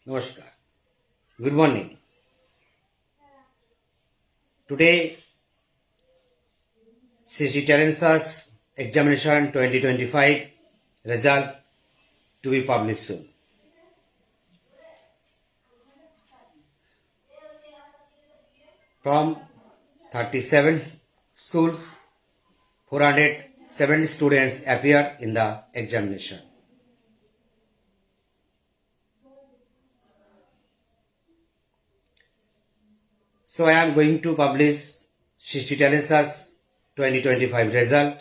Namaskar. Good morning. Today, CC tells us examination 2025 result to be published soon. From 37 schools, 407 students appear in the examination. So I am going to publish CC tells us 2025 result.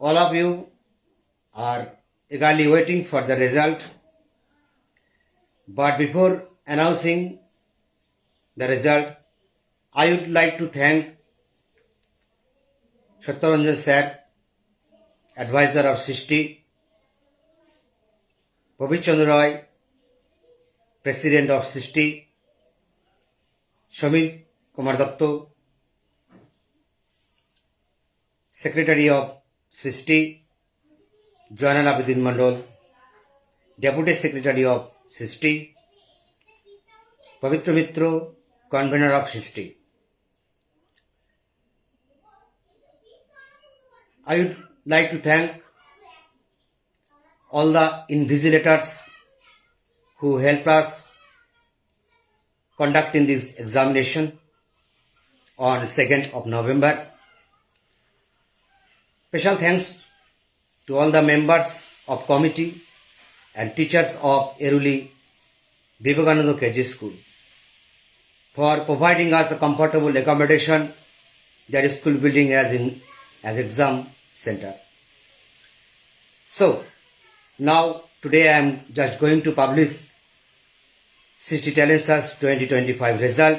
All of you are eagerly waiting for the result. But before announcing the result, I would like to thank Satyaranjan sir, advisor of SISTI, Pabit Chandra Roy, president of SISTI, Shamir Kumar Datto, secretary of SISTI, Joanal Abidin Mandol, deputy secretary of SISTI, Pavitra Mitra, convener of SISTI. I would like to thank all the invigilators who helped us conducting this examination on 2nd of November. Special thanks to all the members of committee and teachers of Eruli Vivekananda KG School for providing us a comfortable accommodation that is school building as exam center. So now today I am just going to publish SISTI tells us 2025 result.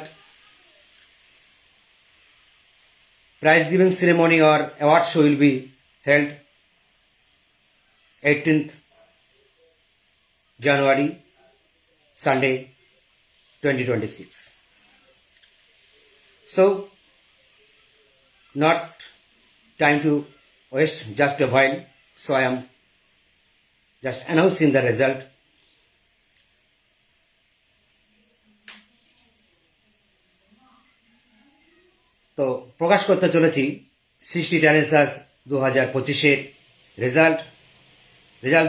Prize giving ceremony or award show will be held 18th January, Sunday 2026. So, not time to waste just a while. So I am just announcing the result. তো প্রকাশ করতে চলেছি SISTI tells us 2025 result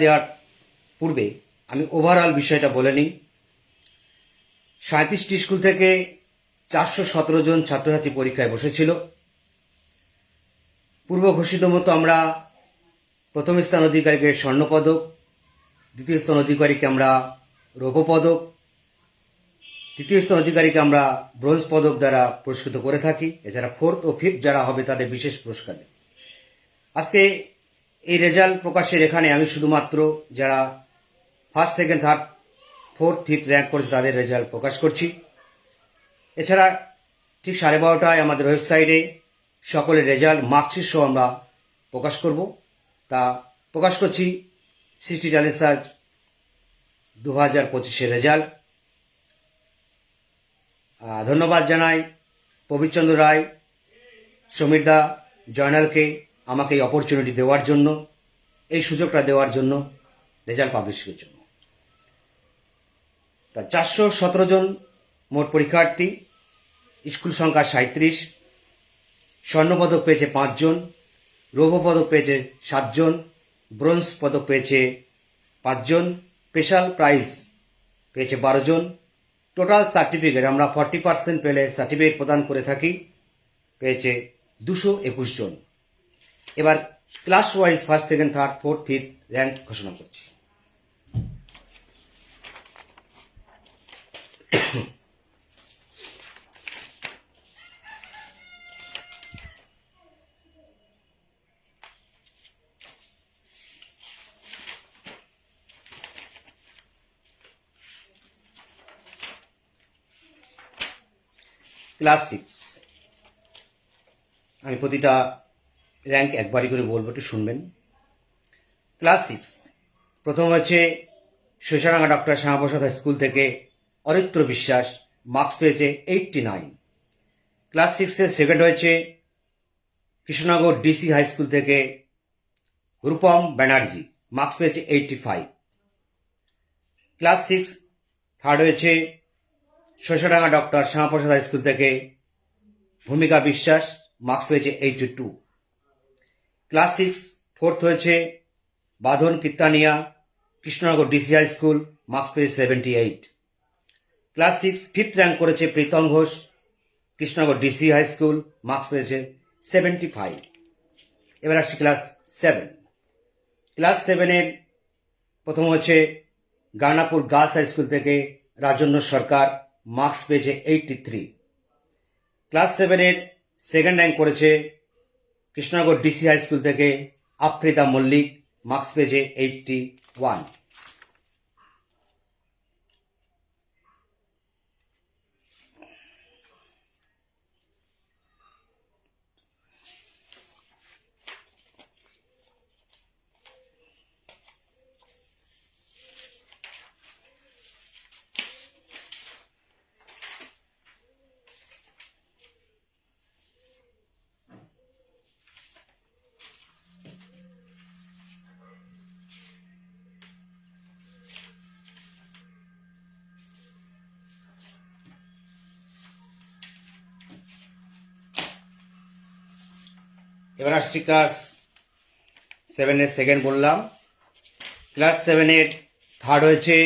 দেওয়ার পূর্বে আমি overall বিষয়টা বলে নিই। 37টি school থেকে 417 জন ছাত্রছাত্রী পরীক্ষায় বসেছিল। পূর্ব ঘোষিত মতো আমরা প্রথম স্থান অধিকারীকে স্বর্ণপদক, দ্বিতীয় স্থান অধিকারীকে আমরা রৌপ্য পদক, তৃতীয় স্থান অধিকারীকে আমরা ব্রোঞ্জ পদক দ্বারা পুরস্কৃত করে থাকি। এছাড়া 4th ও 5th যারা হবে তাদের বিশেষ পুরস্কার দেব। আজকে এই রেজাল্ট প্রকাশের এখানে আমি শুধুমাত্র যারা 1st, 2nd, 3rd, 4th, 5th rank করেছে তাদের রেজাল্ট প্রকাশ করছি। এছাড়া ঠিক 12:30টায় আমাদের ওয়েবসাইটে সকলের রেজাল্ট মার্কশিট সহ আমরা প্রকাশ করব। তা প্রকাশ করছি SISTI tells us 2025 রেজাল্ট। ধন্যবাদ জানাই পবিত্র চন্দ্র রায়, সমীর দা, জয়নালকে আমাকে এই অপরচুনিটি দেওয়ার জন্য, এই সুযোগটা দেওয়ার জন্য, রেজাল্ট পাবলিশের জন্য। তা 417 জন মোট পরীক্ষার্থী, স্কুল সংখ্যা 37, স্বর্ণপদক পেয়েছে 5 জন, রৌপ্য পদক পেয়েছে 7 জন, ব্রোঞ্জ পদক পেয়েছে 5 জন, স্পেশাল প্রাইজ পেয়েছে 12 জন। টোটাল সার্টিফিকেট আমরা 40% পেলে সার্টিফিকেট প্রদান করে থাকি, পেয়েছে 221 জন। এবার class wise 1st, 2nd, 3rd, 4th, 5th rank ঘোষণা করছি। ক্লাস 6, আমি প্রতিটা র্যাঙ্ক একবারই করে বলবো, একটু শুনবেন। ক্লাস 6 প্রথম হচ্ছে শৈশারাঙ্গা ডক্টর শ্যামাপ্রসাদ স্কুল থেকে অরিত্র বিশ্বাস, মার্কস পেয়েছে 89। ক্লাস 6-এর সেকেন্ড হয়েছে কৃষ্ণনগর ডিসি হাই স্কুল থেকে রূপম ব্যানার্জি, মার্কস পেয়েছে 85। ক্লাস 6 থার্ড হয়েছে শৈশবডাঙ্গা ডক্টর শ্যামাপ্রসাদ হাই স্কুল থেকে ভূমিকা বিশ্বাস, মার্কস পেয়েছে 82। ক্লাস 6 ফোর্থ হয়েছে Badhan Kirtaniya Krishnanagar DC high school, marks পেয়েছে 78। ক্লাস 6 ফিফথ র্যাঙ্ক করেছে Pritam Ghosh Krishnanagar DC high school, marks পেয়েছে 75। এবার আসছি ক্লাস 7। ক্লাস 7-এর প্রথম হচ্ছে গার্নাপুর গার্লস হাই স্কুল থেকে রাজন্য সরকার, মার্কস পেয়েছে 83। ক্লাস 7-এর সেকেন্ড র্যাঙ্ক করেছে কৃষ্ণনগর ডিসি হাই স্কুল থেকে আফ্রিদা মল্লিক, মার্কস পেয়েছে 81। এবার আসছি ক্লাস 7-এর সেকেন্ড বললাম। ক্লাস 7-এর থার্ড হয়েছে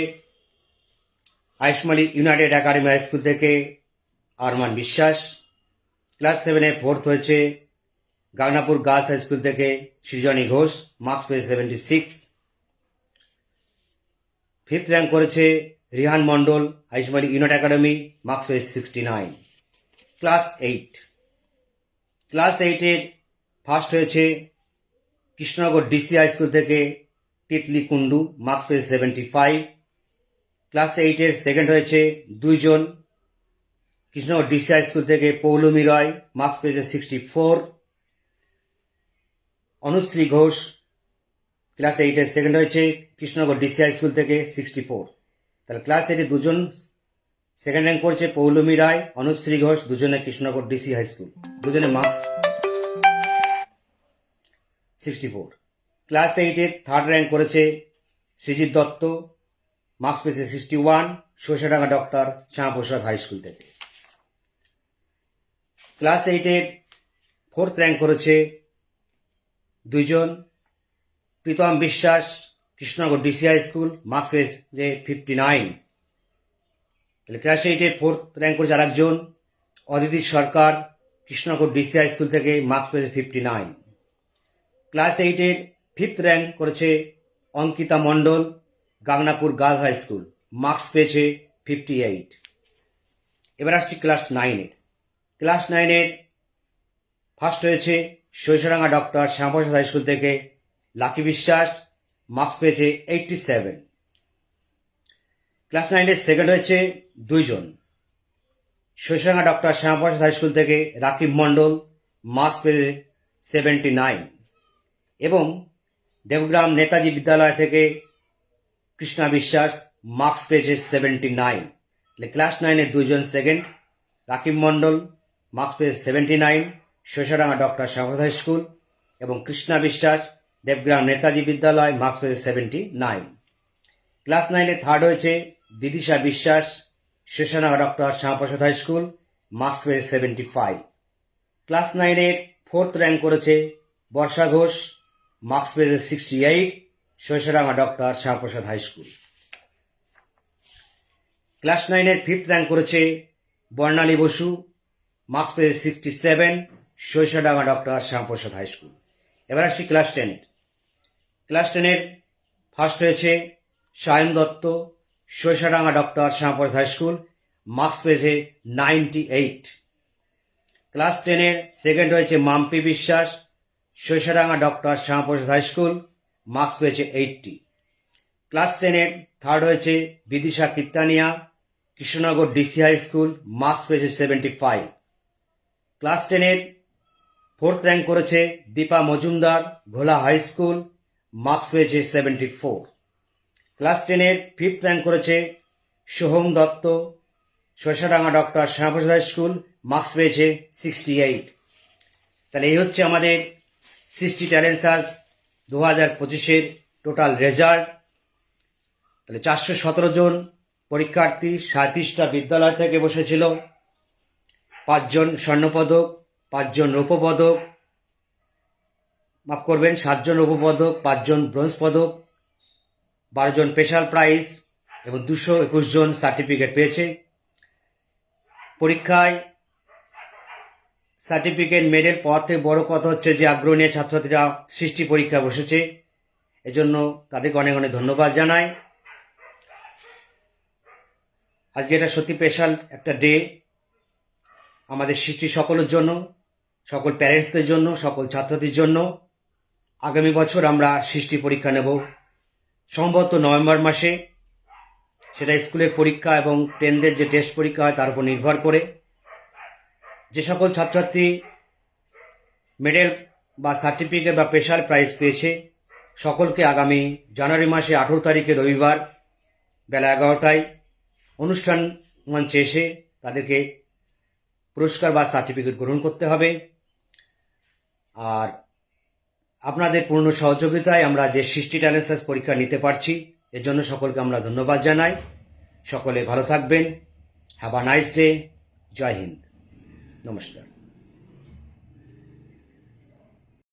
আয়ুষ্মালী ইউনাইটেড একাডেমি হাই স্কুল থেকে আরমান বিশ্বাস। ক্লাস 7-এ ফোর্থ হয়েছে গাংনাপুর গার্লস হাই স্কুল থেকে সৃজনী ঘোষ, মার্কস পেয়েছে 76। ফিফথ র্যাঙ্ক করেছে Rihan Mondal Ayushmali united academy, marks পেয়েছে 69। ক্লাস 8। ক্লাস 8-এর ফার্স্ট হয়েছে কৃষ্ণনগর ডিসি হাই স্কুল থেকে তিতলি কুন্ডু, মার্কস পেয়েছে 75। ক্লাস 8-এর সেকেন্ড হয়েছে দুইজন কৃষ্ণনগর ডিসি হাই স্কুল থেকে পৌলমী রয়, মার্কস পেয়েছে 64। অনুশ্রী ঘোষ ক্লাস 8-এর সেকেন্ড হয়েছে কৃষ্ণনগর ডিসি হাই স্কুল থেকে 64। তাহলে ক্লাস 8-এ দুজন সেকেন্ড র্যাঙ্ক করেছে পৌলমী রায়, অনুশ্রী ঘোষ, দুজনে কৃষ্ণনগর ডিসি হাই স্কুল, দুজনে মার্কস 64। ক্লাস 8-এর থার্ড র্যাঙ্ক করেছে সৃজিত দত্ত, মার্কস পেয়েছে 61, Sarishadanga doctor Shyamaprasad high school থেকে। ক্লাস 8-এর ফোর্থ র্যাঙ্ক করেছে দুইজন Pritam Biswas Krishnanagar DC high school, marks পেয়েছে 59। তাহলে ক্লাস 8-এর ফোর্থ র্যাঙ্ক করেছে আরেকজন Aditi Sarkar Krishnanagar DC high school থেকে, মার্কস পেয়েছে 59। ক্লাস 8-এর ফিফথ র্যাঙ্ক করেছে Ankita Mondal Gangnapur girls high school, marks পেয়েছে 58। এবার আসছি ক্লাস 9-এর। ক্লাস 9-এর ফার্স্ট হয়েছে Sarishadanga doctor Shyamaprasad high school থেকে লাকি বিশ্বাস, মার্কস পেয়েছে 87। ক্লাস 9-এর সেকেন্ড হয়েছে দুইজন Sarishadanga doctor Shyamaprasad high school থেকে রাকিব মণ্ডল, মার্কস পেয়েছে 79। এবং দেবগ্রাম নেতাজি বিদ্যালয় থেকে কৃষ্ণা বিশ্বাস, মার্কস পেয়েছে 79। ক্লাস 9-এর দুইজন সেকেন্ড রাকিব মণ্ডল, মার্কস পেয়েছে 79 Sarishadanga doctor Shyamaprasad high school, এবং কৃষ্ণা বিশ্বাস দেবগ্রাম নেতাজি বিদ্যালয়, মার্কস পেয়েছে 79। ক্লাস 9-এ থার্ড হয়েছে Bidisha Biswas Sarishadanga doctor Shyamaprasad high school, marks পেয়েছে 75। ক্লাস 9-এর ফোর্থ র্যাঙ্ক করেছে বর্ষা ঘোষ, মার্কস পেয়েছে 68 Sarishadanga doctor Shyamaprasad high school. Class 9-এর ফিফথ র্যাঙ্ক করেছে বর্ণালী বসু, মার্কস পেয়েছে 67 Sarishadanga doctor Shyamaprasad high school. এবার আসছি ক্লাস 10-এর। ক্লাস 10-এর ফার্স্ট হয়েছে Sayan Dutta Sarishadanga doctor Shyamaprasad high school, marks পেয়েছে 98। ক্লাস 10-এর সেকেন্ড হয়েছে Mampi Biswas Sarishadanga doctor Shyamaprasad high school, marks পেয়েছে 80। ক্লাস 10-এর থার্ড হয়েছে Bidisha Kirtaniya Krishnanagar DC high school, marks পেয়েছে 75। ক্লাস 10-এর ফোর্থ র্যাঙ্ক করেছে দীপা মজুমদার ঘোলা হাই স্কুল, মার্কস পেয়েছে 74। ক্লাস 10-এর ফিফথ র্যাঙ্ক করেছে Soham Dutta Sarishadanga doctor Shyamaprasad high school, marks পেয়েছে 68। তাহলে এই হচ্ছে আমাদের 60 ট্যালেন্ট সার্চ 2025-এর টোটাল রেজাল্ট, তাহলে 417 জন পরীক্ষার্থী 37টা বিদ্যালয় থেকে বসেছিল। 5 জন স্বর্ণপদক, 5 জন রৌপ্যপদক, মাফ করবেন 7 জন রৌপ্যপদক, 5 জন ব্রোঞ্জ পদক, 12 জন স্পেশাল প্রাইজ এবং 221 জন সার্টিফিকেট পেয়েছে। পরীক্ষায় সার্টিফিকেট মেডেল পাওয়ার থেকে বড় কথা হচ্ছে যে আগ্রহ নিয়ে ছাত্রছাত্রীরা সৃষ্টি পরীক্ষা বসেছে, এজন্য তাদেরকে অনেক অনেক ধন্যবাদ জানাই। আজকে এটা সত্যি স্পেশাল একটা ডে আমাদের সৃষ্টি সকলের জন্য, সকল প্যারেন্টসদের জন্য, সকল ছাত্রছাত্রীর জন্য। আগামী বছর আমরা সৃষ্টি পরীক্ষা নেব সম্ভবত নভেম্বর মাসে, সেটা স্কুলের পরীক্ষা এবং 10দের যে টেস্ট পরীক্ষা হয় তার উপর নির্ভর করে। যে সকল ছাত্রছাত্রী মেডেল বা সার্টিফিকেট বা স্পেশাল প্রাইজ পেয়েছে সকলকে আগামী জানুয়ারি মাসে 18 তারিখে রবিবার বেলা 11টায় অনুষ্ঠান মঞ্চে এসে তাদেরকে পুরস্কার বা সার্টিফিকেট গ্রহণ করতে হবে। আর আপনাদের পূর্ণ সহযোগিতায় আমরা যে সৃষ্টি ট্যালেন্ট সার্চ পরীক্ষা নিতে পারছি এর জন্য সকলকে আমরা ধন্যবাদ জানাই। সকলে ভালো থাকবেন। Have a nice day. জয় হিন্দ। নমস্কার।